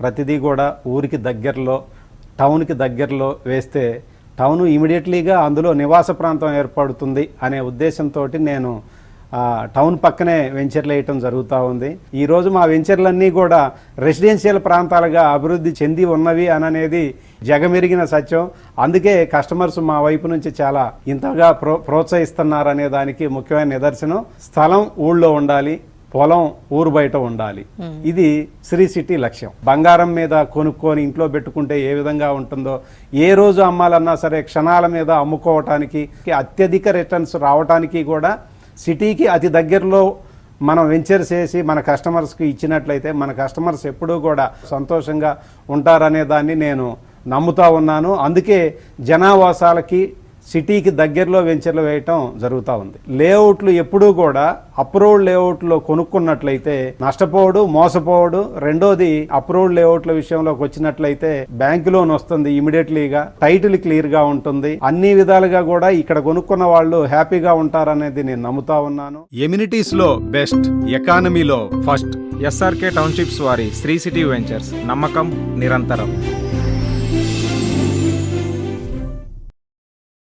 ప్రతిదీ కూడా ఊరికి దగ్గరలో, టౌన్కి దగ్గరలో వేస్తే టౌన్ ఇమీడియట్లీగా అందులో నివాస ప్రాంతం ఏర్పడుతుంది అనే ఉద్దేశంతో నేను టౌన్ పక్కనే వెంచర్లు వేయటం జరుగుతూ ఉంది. ఈరోజు మా వెంచర్లన్నీ కూడా రెసిడెన్షియల్ ప్రాంతాలుగా అభివృద్ధి చెంది ఉన్నవి అనేది జగమెరిగిన సత్యం. అందుకే కస్టమర్స్ మా వైపు నుంచి చాలా ఇంతగా ప్రోత్సహిస్తున్నారనే దానికి ముఖ్యమైన నిదర్శనం. స్థలం ఊళ్ళో ఉండాలి, పొలం ఊరు బయట ఉండాలి. ఇది శ్రీ సిటీ లక్ష్యం. బంగారం మీద కొనుక్కొని ఇంట్లో పెట్టుకుంటే ఏ విధంగా ఉంటుందో, ఏ రోజు అమ్మాలన్నా సరే క్షణాల మీద అమ్ముకోవటానికి, అత్యధిక రిటర్న్స్ రావటానికి కూడా సిటీకి అతి దగ్గరలో మనం వెంచర్స్ చేసి మన కస్టమర్స్కి ఇచ్చినట్లయితే మన కస్టమర్స్ ఎప్పుడూ కూడా సంతోషంగా ఉంటారనే దాన్ని నేను నమ్ముతా ఉన్నాను. అందుకే జనావాసాలకి సిటీకి దగ్గరలో వెంచర్లు వేయటం జరుగుతూ ఉంది. లేఅవుట్లు ఎప్పుడూ కూడా అప్రూవ్డ్ లేఅవుట్లో కొనుక్కున్నట్లయితే నష్టపోవడు, మోసపోవడు. రెండోది అప్రూవ్డ్ లేఅవుట్ల విషయంలోకి వచ్చినట్లయితే బ్యాంకు లోన్ వస్తుంది ఇమీడియట్లీగా, టైటిల్ క్లియర్గా ఉంటుంది. అన్ని విధాలుగా కూడా ఇక్కడ కొనుక్కున్న వాళ్ళు హ్యాపీగా ఉంటారనేది నేను నమ్ముతా ఉన్నాను. ఎమ్యూనిటీస్ లో బెస్ట్, ఎకానమీలో ఫస్ట్. ఎస్ఆర్కే టౌన్షిప్స్ వారి శ్రీ సిటీ వెంచర్స్, నమ్మకం నిరంతరం.